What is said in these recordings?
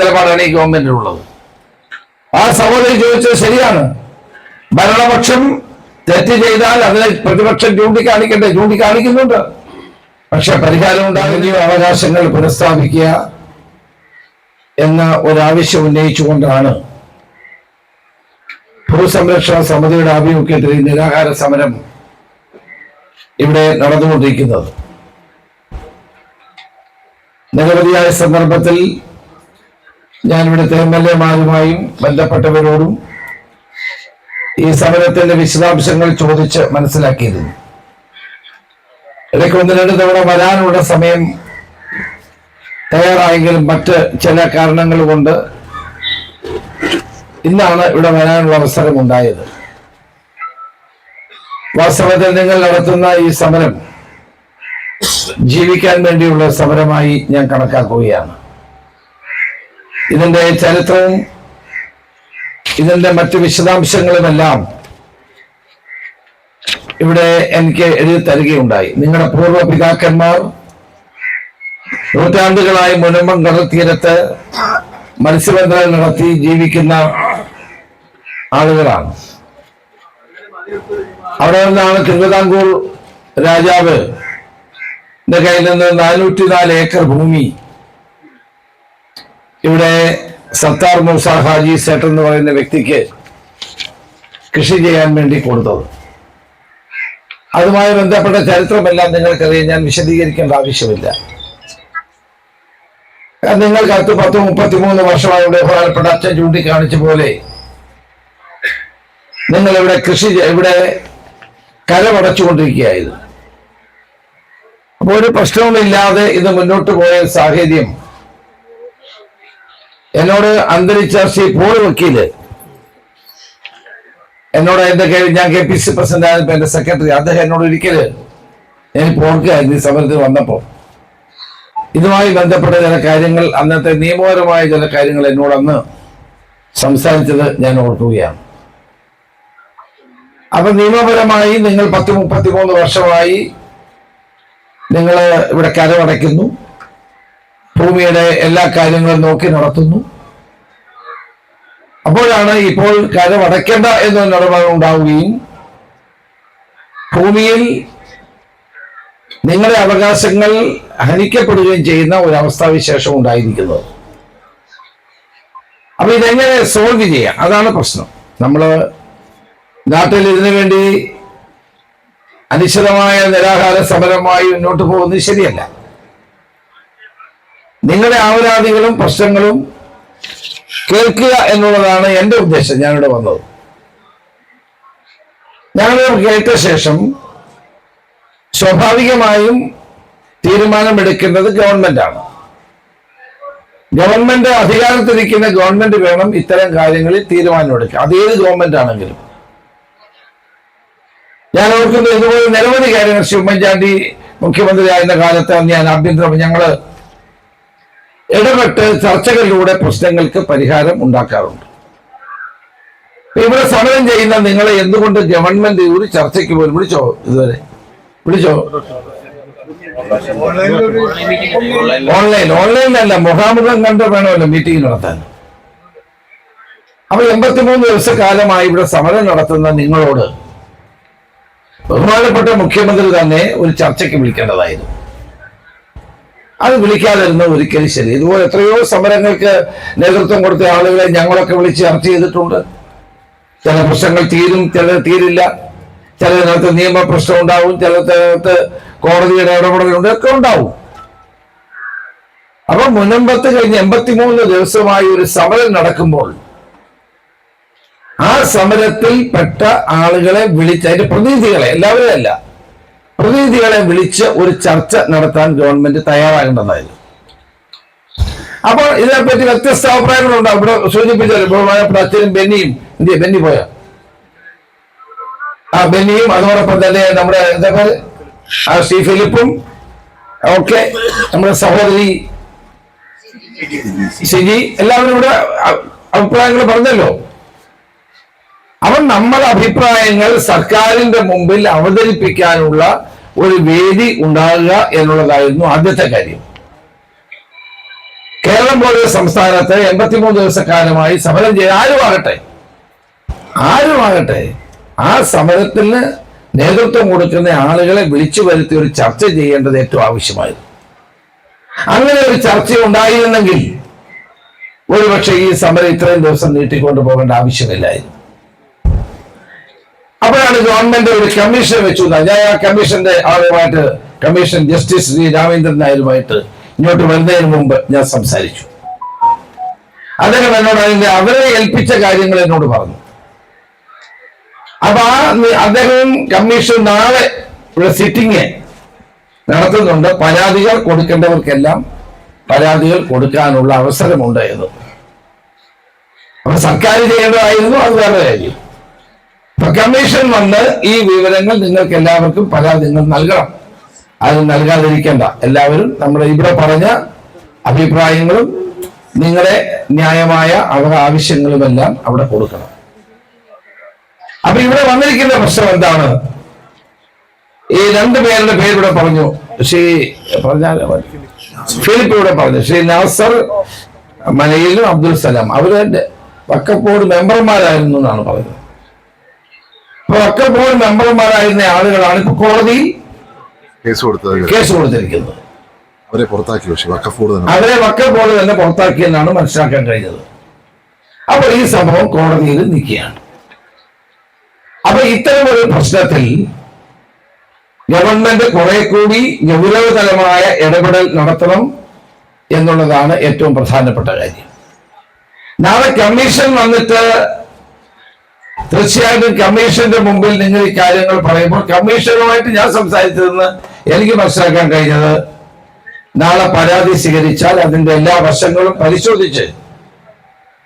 നിലപാടാണ് ഈ ഗവൺമെന്റിനുള്ളത്. ആ സഹോദരി ചോദിച്ചത് ശരിയാണ്. ഭരണപക്ഷം തെറ്റ് ചെയ്താൽ അതിനെ പ്രതിപക്ഷം ചൂണ്ടിക്കാണിക്കട്ടെ, ചൂണ്ടിക്കാണിക്കുന്നുണ്ട്. പക്ഷെ പരിഹാരം ഉണ്ടാകുന്ന അവകാശങ്ങൾ പുനഃസ്ഥാപിക്കുക എന്ന ഒരാവശ്യം ഉന്നയിച്ചുകൊണ്ടാണ് ഭൂസംരക്ഷണ സമിതിയുടെ ആഭിമുഖ്യത്തിൽ നിരാഹാര സമരം ഇവിടെ നടന്നുകൊണ്ടിരിക്കുന്നത്. നിരവധിയായ സന്ദർഭത്തിൽ ഞാൻ ഇവിടുത്തെ MLA-മാരുമായും ബന്ധപ്പെട്ടവരോടും ഈ സമരത്തിന്റെ വിശദാംശങ്ങൾ ചോദിച്ച് മനസ്സിലാക്കിയിരുന്നു. ഇടയ്ക്ക് 1-2 തവണ വരാനുള്ള സമയം തയ്യാറായെങ്കിലും മറ്റ് ചില കാരണങ്ങൾ കൊണ്ട് ഇന്നാണ് ഇവിടെ വരാനുള്ള അവസരം ഉണ്ടായത്. വാസ്തവത്തിൽ നിങ്ങൾ നടത്തുന്ന ഈ സമരം ജീവിക്കാൻ വേണ്ടിയുള്ള സമരമായി ഞാൻ കണക്കാക്കുകയാണ്. ഇതിന്റെ ചരിത്രവും ഇതിന്റെ മറ്റ് വിശദാംശങ്ങളുമെല്ലാം ഇവിടെ എനിക്ക് എഴുതി തരികയുണ്ടായി. നിങ്ങളുടെ പൂർവ്വ പിതാക്കന്മാർ നൂറ്റാണ്ടുകളായി മുനമ്പം കടൽ തീരത്ത് മത്സ്യബന്ധനം നടത്തി ജീവിക്കുന്ന ആളുകളാണ്. അവിടെ നിന്നാണ് തിരുവിതാംകൂർ രാജാവ് കയ്യിൽ നിന്ന് 404 ഏക്കർ ഭൂമി ഇവിടെ സത്താർ മൂസ ഹാജി സേട്ട് എന്ന് പറയുന്ന വ്യക്തിക്ക് കൃഷി ചെയ്യാൻ വേണ്ടി കൊടുത്തത്. അതുമായി ബന്ധപ്പെട്ട ചരിത്രമെല്ലാം നിങ്ങൾക്കറിയാം, ഞാൻ വിശദീകരിക്കേണ്ട ആവശ്യമില്ല. നിങ്ങൾക്ക് 10-33 വർഷമായി ബഹുമാനപ്പെട്ട അച്ഛൻ ചൂണ്ടിക്കാണിച്ച പോലെ നിങ്ങൾ ഇവിടെ കരമടച്ചുകൊണ്ടിരിക്കുകയായിരുന്നു. അപ്പോൾ ഒരു പ്രശ്നവുമില്ലാതെ ഇത് മുന്നോട്ട് പോയ സാഹചര്യം എന്നോട് അന്തരിച്ച ശ്രീ പോൾ വക്കീല് എന്നോട് ഞാൻ KPC പ്രസിഡന്റ് ആയപ്പോ എന്റെ സെക്രട്ടറി അദ്ദേഹം എന്നോട് ഒരിക്കല് ഞാൻ ഓർക്കുകയായിരുന്നു ഈ സമരത്തിൽ വന്നപ്പോ ഇതുമായി ബന്ധപ്പെട്ട ചില കാര്യങ്ങൾ, അന്നത്തെ നിയമപരമായ ചില കാര്യങ്ങൾ എന്നോട് അന്ന് സംസാരിച്ചത് ഞാൻ ഓർക്കുകയാണ്. അപ്പൊ നിയമപരമായി നിങ്ങൾ 10-33 വർഷമായി നിങ്ങൾ ഇവിടെ കരമടയ്ക്കുന്നു, ഭൂമിയുടെ എല്ലാ കാര്യങ്ങളും നോക്കി നടത്തുന്നു. അപ്പോഴാണ് ഇപ്പോൾ കരമടയ്ക്കേണ്ട എന്ന നിലപാട് ഉണ്ടാവുകയും ഭൂമിയിൽ നിങ്ങളുടെ അവകാശങ്ങൾ ഹനിക്കപ്പെടുകയും ചെയ്യുന്ന ഒരവസ്ഥാവിശേഷം ഉണ്ടായിരിക്കുന്നത്. അപ്പൊ ഇതെങ്ങനെ സോൾവ് ചെയ്യാം? അതാണ് പ്രശ്നം. നമ്മള് നാട്ടിൽ ഇതിനു വേണ്ടി അനിശ്ചിതമായ നിരാഹാര സമരമായി മുന്നോട്ട് പോകുന്നത് ശരിയല്ല. നിങ്ങളുടെ ആവരാതികളും പ്രശ്നങ്ങളും കേൾക്കുക എന്നുള്ളതാണ് എന്റെ ഉദ്ദേശം. ഞാനിവിടെ വന്നത് ഞങ്ങൾ കേട്ട ശേഷം സ്വാഭാവികമായും തീരുമാനമെടുക്കേണ്ടത് ഗവൺമെന്റാണ്. ഗവൺമെന്റ് അധികാരത്തിരിക്കുന്ന ഗവൺമെന്റ് വേണം ഇത്തരം കാര്യങ്ങളിൽ തീരുമാനമെടുക്കുക, അതേത് ഗവൺമെന്റ് ആണെങ്കിലും. ഞാൻ ഓർക്കുന്നത് ഇതുപോലെ നിരവധി കാര്യങ്ങൾ ഉമ്മൻചാണ്ടി മുഖ്യമന്ത്രിയായിരുന്ന കാലത്ത് ഞങ്ങള് ഇടപെട്ട് ചർച്ചകളിലൂടെ പ്രശ്നങ്ങൾക്ക് പരിഹാരം ഉണ്ടാക്കാറുണ്ട്. ഇവിടെ സമരം ചെയ്യുന്ന നിങ്ങളെ എന്തുകൊണ്ട് ഗവൺമെന്റ് ഒരു ചർച്ചയ്ക്ക് പോലും വിളിച്ചോ? ഇതുവരെ വിളിച്ചോ? ഓൺലൈനിലല്ല, മുഖാമുഖം കണ്ട് വേണമല്ലോ മീറ്റിംഗ് നടത്താൻ. അപ്പൊ 83 ദിവസക്കാലമായി ഇവിടെ സമരം നടത്തുന്ന നിങ്ങളോട് ബഹുമാനപ്പെട്ട മുഖ്യമന്ത്രി തന്നെ ഒരു ചർച്ചയ്ക്ക് വിളിക്കേണ്ടതായിരുന്നു. അത് വിളിക്കാതിരുന്ന ഒരിക്കലും ശരി. ഇതുപോലെ എത്രയോ സമരങ്ങൾക്ക് നേതൃത്വം കൊടുത്ത ആളുകളെ ഞങ്ങളൊക്കെ വിളിച്ച് ചർച്ച ചെയ്തിട്ടുണ്ട്. ചില പ്രശ്നങ്ങൾ തീരും, ചിലത് തീരില്ല. ചിലതിനകത്ത് നിയമപ്രശ്നം ഉണ്ടാവും, ചിലതിനകത്ത് കോടതിയുടെ ഇടപെടലുണ്ട്, ഒക്കെ ഉണ്ടാവും. അപ്പൊ മുനമ്പത്ത് കഴിഞ്ഞ് 83 ദിവസമായി ഒരു സമരം നടക്കുമ്പോൾ ആ സമരത്തിൽ പെട്ട ആളുകളെ വിളിച്ച്, അതിന്റെ പ്രതിനിധികളെ, എല്ലാവരും അല്ല, പ്രതിനിധികളെ വിളിച്ച് ഒരു ചർച്ച നടത്താൻ ഗവൺമെന്റ് തയ്യാറാകേണ്ടതായിരുന്നു. അപ്പോൾ ഇതിനെപ്പറ്റി വ്യത്യസ്ത അഭിപ്രായങ്ങളുണ്ടാവും. ഇവിടെ സൂചിപ്പിച്ചാലും ബഹുമാനപ്പെട്ട അച്ഛനും ബെന്നി പോയ ബെന്നിയും അതോടൊപ്പം തന്നെ നമ്മുടെ ശ്രീ ഫിലിപ്പും ഒക്കെ നമ്മുടെ സഹോദരി സിജി എല്ലാവരും ഇവിടെ അഭിപ്രായങ്ങൾ പറഞ്ഞല്ലോ. അവൻ നമ്മുടെ അഭിപ്രായങ്ങൾ സർക്കാരിന്റെ മുമ്പിൽ അവതരിപ്പിക്കാനുള്ള ഒരു വേദി ഉണ്ടാകുക എന്നുള്ളതായിരുന്നു ആദ്യത്തെ കാര്യം. കേരളം പോലെ സംസ്ഥാനത്ത് 83 ദിവസക്കാലമായി സമരം ചെയ്ത ആരുമാകട്ടെ ആ സമരത്തിന് നേതൃത്വം കൊടുക്കുന്ന ആളുകളെ വിളിച്ചു വരുത്തി ഒരു ചർച്ച ചെയ്യേണ്ടത് ഏറ്റവും ആവശ്യമായിരുന്നു. അങ്ങനെ ഒരു ചർച്ച ഉണ്ടായിരുന്നെങ്കിൽ ഒരുപക്ഷെ ഈ സമരം ഇത്രയും ദിവസം നീട്ടിക്കൊണ്ടു പോകേണ്ട ആവശ്യമില്ലായിരുന്നു. അപ്പോഴാണ് ഗവൺമെന്റ് ഒരു കമ്മീഷൻ വെച്ചു. ഞാൻ ആ കമ്മീഷന്റെ ആളുമായിട്ട്, കമ്മീഷൻ ജസ്റ്റിസ് ശ്രീ രാമേന്ദ്രൻ നായരുമായിട്ട് ഇങ്ങോട്ട് വരുന്നതിന് മുമ്പ് ഞാൻ സംസാരിച്ചു. അദ്ദേഹം എന്നോട് അവരെ ഏൽപ്പിച്ച കാര്യങ്ങൾ എന്നോട് പറഞ്ഞു. അപ്പൊ അദ്ദേഹം കമ്മീഷൻ നാളെ ഇവിടെ സിറ്റിംഗ് നടത്തുന്നുണ്ട്. പരാതികൾ കൊടുക്കേണ്ടവർക്കെല്ലാം പരാതികൾ കൊടുക്കാനുള്ള അവസരമുണ്ട് എന്ന്. അപ്പൊ സർക്കാർ ചെയ്യേണ്ടതായിരുന്നു, അത് വേറെ കാര്യം. അപ്പൊ കമ്മീഷൻ വന്ന് ഈ വിവരങ്ങൾ നിങ്ങൾക്ക് എല്ലാവർക്കും പരാതി നിങ്ങൾ നൽകണം. അത് നൽകാതിരിക്കേണ്ട. എല്ലാവരും നമ്മുടെ ഇവിടെ പറഞ്ഞ അഭിപ്രായങ്ങളും നിങ്ങളുടെ ന്യായമായ ആവശ്യങ്ങളുമെല്ലാം അവിടെ കൊടുക്കണം. അപ്പൊ ഇവിടെ വന്നിരിക്കുന്ന പ്രശ്നം എന്താണ്? ഈ രണ്ടുപേരുടെ പേരിവിടെ പറഞ്ഞു. ഫിലിപ്പ് ഇവിടെ പറഞ്ഞു. ശ്രീ നാസർ മനയിലും അബ്ദുൽ സലാം അവരുടെ വഖഫ് ബോർഡ് മെമ്പർമാരായിരുന്നു എന്നാണ് പറയുന്നത്. അപ്പൊ വഖഫ് ബോർഡ് മെമ്പർമാരായിരുന്ന ആളുകളാണ് ഇപ്പൊ കോടതിയിൽ കേസ് കൊടുത്തിരിക്കുന്നത്. അവരെ പുറത്താക്കി. അവരെ വഖഫ് ബോർഡ് തന്നെ പുറത്താക്കിയെന്നാണ് മനസ്സിലാക്കാൻ കഴിഞ്ഞത്. അപ്പൊ ഈ സംഭവം കോടതിയിൽ നിൽക്കുകയാണ്. അപ്പൊ ഇത്തരമൊരു പ്രശ്നത്തിൽ ഗവൺമെന്റ് കുറെ കൂടി ഗൗരവതരമായ ഇടപെടൽ നടത്തണം എന്നുള്ളതാണ് ഏറ്റവും പ്രധാനപ്പെട്ട കാര്യം. നാളെ കമ്മീഷൻ വന്നിട്ട് തീർച്ചയായിട്ടും കമ്മീഷന്റെ മുമ്പിൽ നിങ്ങൾ ഈ കാര്യങ്ങൾ പറയുമ്പോൾ കമ്മീഷനുമായിട്ട് ഞാൻ സംസാരിച്ചതെന്ന് എനിക്ക് മനസ്സിലാക്കാൻ കഴിഞ്ഞത്, നാളെ പരാതി സ്വീകരിച്ചാൽ അതിന്റെ എല്ലാ വശങ്ങളും പരിശോധിച്ച്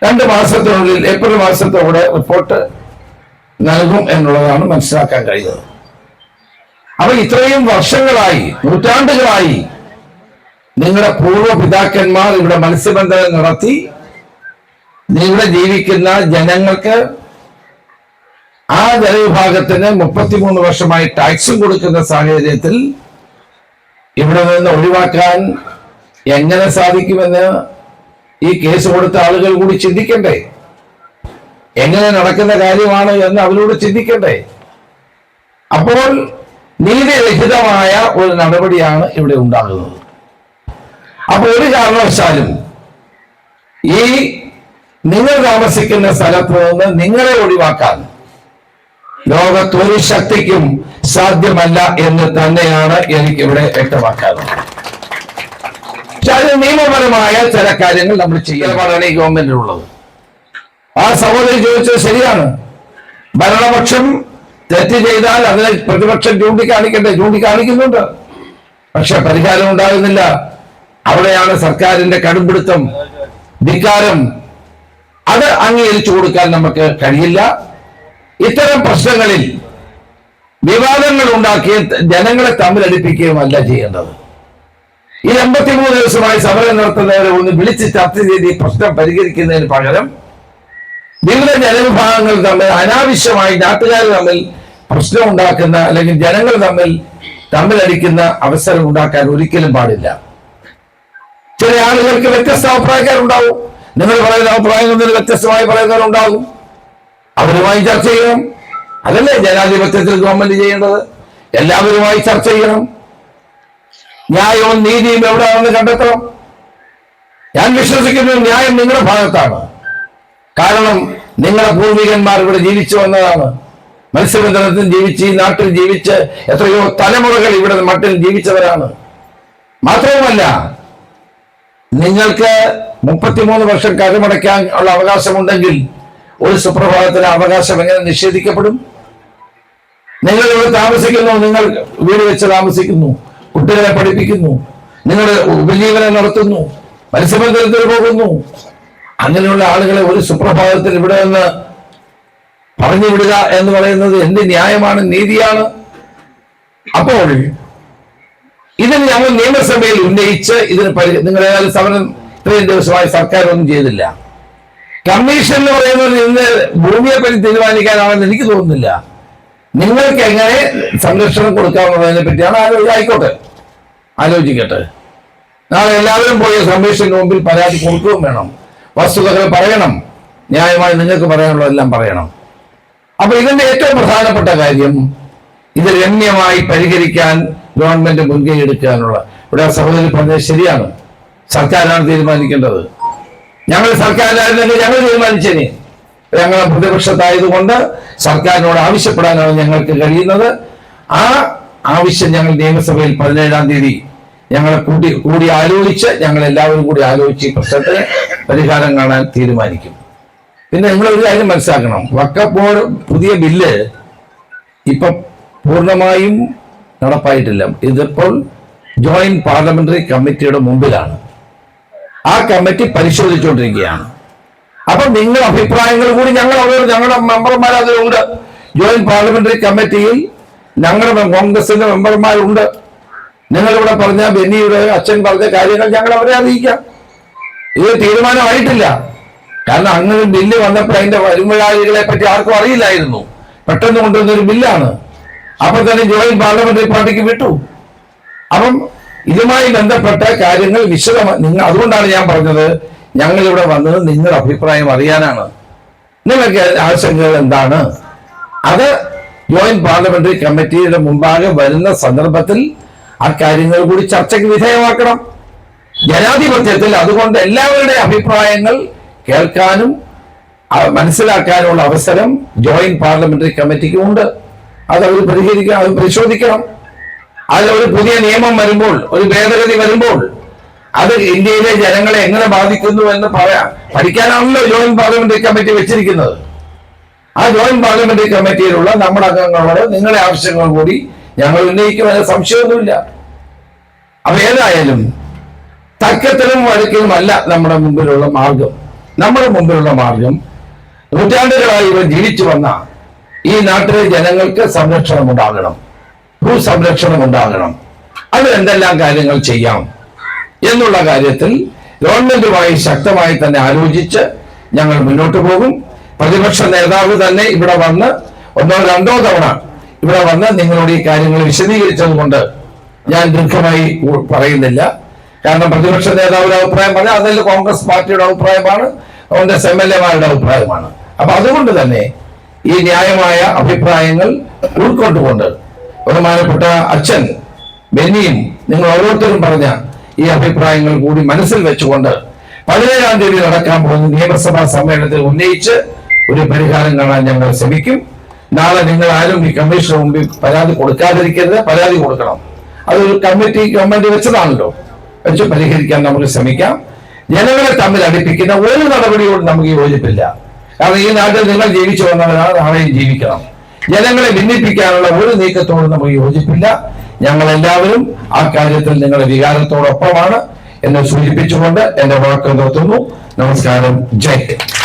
2 മാസത്തിനുള്ളിൽ ഏപ്രിൽ മാസത്തോടെ റിപ്പോർട്ട് നൽകും എന്നുള്ളതാണ് മനസ്സിലാക്കാൻ കഴിഞ്ഞത്. അപ്പൊ ഇത്രയും വർഷങ്ങളായി, നൂറ്റാണ്ടുകളായി നിങ്ങളുടെ പൂർവ്വ പിതാക്കന്മാർ ഇവിടെ മത്സ്യബന്ധനം നടത്തി ഇവിടെ ജീവിക്കുന്ന ജനങ്ങൾക്ക് ആ ജനവിഭാഗത്തിന് 33 വർഷമായി ടാക്സും കൊടുക്കുന്ന സാഹചര്യത്തിൽ ഇവിടെ നിന്ന് ഒഴിവാക്കാൻ എങ്ങനെ സാധിക്കുമെന്ന് ഈ കേസ് കൊടുത്ത ആളുകൾ കൂടി ചിന്തിക്കണ്ടേ? എങ്ങനെ നടക്കുന്ന കാര്യമാണ് എന്ന് അവരോട് ചിന്തിക്കണ്ടേ? അപ്പോൾ നീതിരഹിതമായ ഒരു നടപടിയാണ് ഇവിടെ ഉണ്ടാകുന്നത്. അപ്പോൾ ഒരു കാരണവശാലും ഈ നിങ്ങൾ താമസിക്കുന്ന സ്ഥലത്ത് നിന്ന് നിങ്ങളെ ഒഴിവാക്കാൻ ലോകത്തൊരു ശക്തിക്കും സാധ്യമല്ല എന്ന് തന്നെയാണ് എനിക്കിവിടെ വ്യക്തമാക്കാറുള്ളത്. പക്ഷെ അതിന് നിയമപരമായ ചില കാര്യങ്ങൾ നമ്മൾ ചെയ്യലാണ് ഈ ഗവൺമെന്റിനുള്ളത്. ആ സഹോദരി ചോദിച്ചത് ശരിയാണ്. ഭരണപക്ഷം തെറ്റ് ചെയ്താൽ അതിനെ പ്രതിപക്ഷം ചൂണ്ടിക്കാണിക്കുന്നുണ്ട്. പക്ഷെ പരിഹാരം ഉണ്ടാകുന്നില്ല. അവിടെയാണ് സർക്കാരിന്റെ കടുംപിടുത്തം, ധിക്കാരം. അത് അംഗീകരിച്ചു കൊടുക്കാൻ നമുക്ക് കഴിയില്ല. ഇത്തരം പ്രശ്നങ്ങളിൽ വിവാദങ്ങൾ ഉണ്ടാക്കി ജനങ്ങളെ തമ്മിലടിപ്പിക്കുകയുമല്ല ചെയ്യേണ്ടത്. ഈ 83 ദിവസമായി സമരം നടത്തുന്നവരെ ഒന്ന് വിളിച്ച് ചർച്ച ചെയ്ത് ഈ പ്രശ്നം പരിഹരിക്കുന്നതിന് പകരം വിവിധ ജനവിഭാഗങ്ങൾ തമ്മിൽ അനാവശ്യമായി നാട്ടുകാർ തമ്മിൽ പ്രശ്നം ഉണ്ടാക്കുന്ന അല്ലെങ്കിൽ ജനങ്ങൾ തമ്മിലടിക്കുന്ന അവസരം ഉണ്ടാക്കാൻ ഒരിക്കലും പാടില്ല. ചില ആളുകൾക്ക് വ്യത്യസ്ത അഭിപ്രായക്കാരുണ്ടാവും. നിങ്ങൾ പറയുന്ന അഭിപ്രായങ്ങളിൽ വ്യത്യസ്തമായി പറയുന്നവരുണ്ടാകും. അവരുമായി ചർച്ച ചെയ്യണം. അതല്ലേ ജനാധിപത്യത്തിൽ ഗവൺമെന്റ് ചെയ്യേണ്ടത്? എല്ലാവരുമായി ചർച്ച ചെയ്യണം. ന്യായവും നീതിയും എവിടെയാണെന്ന് കണ്ടെത്തണം. ഞാൻ വിശ്വസിക്കുന്നു ന്യായം നിങ്ങളുടെ ഭാഗത്താണ്. കാരണം നിങ്ങളുടെ പൂർവികന്മാർ ഇവിടെ ജീവിച്ചു വന്നതാണ്. മത്സ്യബന്ധനത്തിൽ ജീവിച്ച്, ഈ നാട്ടിൽ ജീവിച്ച് എത്രയോ തലമുറകൾ ഇവിടെ മട്ടിൽ ജീവിച്ചവരാണ്. മാത്രവുമല്ല, നിങ്ങൾക്ക് 33 വർഷം കരമടയ്ക്കാൻ ഉള്ള അവകാശമുണ്ടെങ്കിൽ ഒരു സുപ്രഭാതത്തിന് അവകാശം എങ്ങനെ നിഷേധിക്കപ്പെടും? നിങ്ങൾ ഇവിടെ താമസിക്കുന്നു, നിങ്ങൾ വീട് വെച്ച് താമസിക്കുന്നു, കുട്ടികളെ പഠിപ്പിക്കുന്നു, നിങ്ങളുടെ ഉപജീവനം നടത്തുന്നു, മത്സ്യബന്ധനത്തിൽ പോകുന്നു. അങ്ങനെയുള്ള ആളുകളെ ഒരു സുപ്രഭാതത്തിൽ ഇവിടെ നിന്ന് പറഞ്ഞു വിടുക എന്ന് പറയുന്നത് എന്ത് ന്യായമാണ്, നീതിയാണ്? അപ്പോൾ ഇതിന് ഞങ്ങൾ നിയമസഭയിൽ ഉന്നയിച്ച് ഇതിന് നിങ്ങൾ ഏതായാലും സമരം ഇത്രയും ദിവസമായി സർക്കാർ ഒന്നും ചെയ്തില്ല. കമ്മീഷൻ എന്ന് പറയുന്നത് ഇന്ന് ഭൂമിയെ പറ്റി തീരുമാനിക്കാനാണെന്ന് എനിക്ക് തോന്നുന്നില്ല. നിങ്ങൾക്ക് എങ്ങനെ സംരക്ഷണം കൊടുക്കാമെന്നതിനെ പറ്റിയാണ് ആയിക്കോട്ടെ, ആലോചിക്കട്ടെ. നാളെ എല്ലാവരും പോയി കമ്മീഷന് മുമ്പിൽ പരാതി കൊടുക്കുകയും വേണം, വസ്തുതകൾ പറയണം, ന്യായമായി നിങ്ങൾക്ക് പറയാനുള്ളതെല്ലാം പറയണം. അപ്പൊ ഇതിന്റെ ഏറ്റവും പ്രധാനപ്പെട്ട കാര്യം ഇത് രമ്യമായി പരിഹരിക്കാൻ ഗവൺമെന്റ് മുൻകൈ എടുക്കാനുള്ള. ഇവിടെ സഹോദരി പറഞ്ഞത് ശരിയാണ്, സർക്കാരാണ് തീരുമാനിക്കേണ്ടത്. ഞങ്ങൾ സർക്കാരായിരുന്നെങ്കിൽ ഞങ്ങൾ തീരുമാനിച്ചേനെ. ഞങ്ങൾ പ്രതിപക്ഷത്തായതുകൊണ്ട് സർക്കാരിനോട് ആവശ്യപ്പെടാനാണ് ഞങ്ങൾക്ക് കഴിയുന്നത്. ആ ആവശ്യം ഞങ്ങൾ നിയമസഭയിൽ 17-ാം തീയതി ഞങ്ങളെ കൂടി ആലോചിച്ച് ഞങ്ങൾ എല്ലാവരും കൂടി ആലോചിച്ച് ഈ പ്രശ്നത്തിന് പരിഹാരം കാണാൻ തീരുമാനിക്കും. പിന്നെ നിങ്ങളൊരു കാര്യം മനസ്സിലാക്കണം, വഖഫ് ബോർഡ് പുതിയ ബില്ല് ഇപ്പൊ പൂർണ്ണമായും നടപ്പായിട്ടില്ല. ഇതിപ്പോൾ ജോയിന്റ് പാർലമെന്ററി കമ്മിറ്റിയുടെ മുമ്പിലാണ്. ആ കമ്മിറ്റി പരിശോധിച്ചുകൊണ്ടിരിക്കുകയാണ്. അപ്പൊ നിങ്ങളുടെ അഭിപ്രായങ്ങൾ കൂടി ഞങ്ങളുടെ മെമ്പർമാർ അതിലുണ്ട്. ജോയിന്റ് പാർലമെന്ററി കമ്മിറ്റിയിൽ ഞങ്ങളുടെ കോൺഗ്രസിന്റെ മെമ്പർമാരുണ്ട്. നിങ്ങളിവിടെ പറഞ്ഞ ബെന്നിയുടെ അച്ഛൻ പറഞ്ഞ കാര്യങ്ങൾ ഞങ്ങൾ അവരെ അറിയിക്കാം. ഇത് തീരുമാനമായിട്ടില്ല. കാരണം അങ്ങനെ ബില്ല് വന്നപ്പോൾ അതിന്റെ വരുംവരാളികളെ പറ്റി ആർക്കും അറിയില്ലായിരുന്നു. പെട്ടെന്ന് കൊണ്ടുവന്നൊരു ബില്ലാണ്. അപ്പൊ തന്നെ ജോയിന്റ് പാർലമെന്ററി പാർട്ടിക്ക് വിട്ടു. അപ്പം ഇതുമായി ബന്ധപ്പെട്ട കാര്യങ്ങൾ നിങ്ങൾ അതുകൊണ്ടാണ് ഞാൻ പറഞ്ഞത്, ഞങ്ങൾ ഇവിടെ വന്നത് നിങ്ങളുടെ അഭിപ്രായം അറിയാനാണ്. നിങ്ങൾക്ക് ആശങ്കകൾ എന്താണ്? അത് ജോയിന്റ് പാർലമെന്ററി കമ്മിറ്റിയുടെ മുമ്പാകെ വരുന്ന സന്ദർഭത്തിൽ ആ കാര്യങ്ങൾ കൂടി ചർച്ചയ്ക്ക് വിധേയമാക്കണം. ജനാധിപത്യത്തിൽ അതുകൊണ്ട് എല്ലാവരുടെയും അഭിപ്രായങ്ങൾ കേൾക്കാനും മനസ്സിലാക്കാനുള്ള അവസരം ജോയിന്റ് പാർലമെന്ററി കമ്മിറ്റിക്ക് ഉണ്ട്. അത് അവർ പരിശോധിക്കണം. അതിലൊരു പുതിയ നിയമം വരുമ്പോൾ, ഒരു ഭേദഗതി വരുമ്പോൾ അത് ഇന്ത്യയിലെ ജനങ്ങളെ എങ്ങനെ ബാധിക്കുന്നു എന്ന് പഠിക്കാനാണല്ലോ ജോയിന്റ് പാർലമെന്ററി കമ്മിറ്റി വെച്ചിരിക്കുന്നത്. ആ ജോയിന്റ് പാർലമെന്ററി കമ്മിറ്റിയിലുള്ള നമ്മുടെ അംഗങ്ങളോട് നിങ്ങളുടെ ആവശ്യങ്ങൾ കൂടി ഞങ്ങൾ ഉന്നയിക്കുമെന്ന സംശയമൊന്നുമില്ല. അപ്പൊ ഏതായാലും തർക്കത്തിലും വഴക്കിലുമല്ല നമ്മുടെ മുമ്പിലുള്ള മാർഗം. നമ്മുടെ മുമ്പിലുള്ള മാർഗം നൂറ്റാണ്ടുകളായി ഇവർ ജീവിച്ചു വന്ന ഈ നാട്ടിലെ ജനങ്ങൾക്ക് സംരക്ഷണം ഉണ്ടാകണം, ഭൂസംരക്ഷണം ഉണ്ടാകണം. അത് എന്തെല്ലാം കാര്യങ്ങൾ ചെയ്യാം എന്നുള്ള കാര്യത്തിൽ ഗവൺമെന്റുമായി ശക്തമായി തന്നെ ആലോചിച്ച് ഞങ്ങൾ മുന്നോട്ട് പോകും. പ്രതിപക്ഷ നേതാവ് തന്നെ ഇവിടെ വന്ന് 1-2 തവണ ഇവിടെ വന്ന് നിങ്ങളോട് ഈ കാര്യങ്ങൾ വിശദീകരിച്ചത് കൊണ്ട് ഞാൻ ദീർഘമായി പറയുന്നില്ല. കാരണം പ്രതിപക്ഷ നേതാവിന്റെ അഭിപ്രായം പറഞ്ഞാൽ അതിൽ കോൺഗ്രസ് പാർട്ടിയുടെ അഭിപ്രായമാണ്, കോൺഗ്രസ് MLA-മാരുടെ അഭിപ്രായമാണ്. അപ്പൊ അതുകൊണ്ട് തന്നെ ഈ ന്യായമായ അഭിപ്രായങ്ങൾ ഉൾക്കൊണ്ടുകൊണ്ട് ബഹുമാനപ്പെട്ട അച്ഛൻ ബെന്നിയും നിങ്ങൾ ഓരോരുത്തരും പറഞ്ഞ ഈ അഭിപ്രായങ്ങൾ കൂടി മനസ്സിൽ വെച്ചുകൊണ്ട് 17-ാം തീയതി നടക്കാൻ പോകുന്ന നിയമസഭാ സമ്മേളനത്തിൽ ഉന്നയിച്ച് ഒരു പരിഹാരം കാണാൻ ഞങ്ങൾ ശ്രമിക്കും. നാളെ നിങ്ങൾ ആരും ഈ കമ്മീഷന് മുമ്പിൽ പരാതി കൊടുക്കാതിരിക്കരുത്, പരാതി കൊടുക്കണം. അതൊരു ഗവൺമെന്റ് വെച്ചതാണല്ലോ, വെച്ച് പരിഹരിക്കാൻ നമുക്ക് ശ്രമിക്കാം. ജനങ്ങളെ തമ്മിൽ അടുപ്പിക്കുന്ന ഒരു നടപടിയോടും നമുക്ക് യോജിപ്പില്ല. കാരണം ഈ നാട്ടിൽ നിങ്ങൾ ജീവിച്ചു വന്നവരാണ്, നാളെയും ജീവിക്കണം. ജനങ്ങളെ ഭിന്നിപ്പിക്കാനുള്ള ഒരു നീക്കത്തോടും നമുക്ക് യോജിപ്പില്ല. ഞങ്ങളെല്ലാവരും ആ കാര്യത്തിൽ നിങ്ങളുടെ വികാരത്തോടൊപ്പമാണ് എന്ന് സൂചിപ്പിച്ചുകൊണ്ട് എന്റെ വാക്ക് നിർത്തുന്നു. നമസ്കാരം. ജയ് ഹിന്ദ്.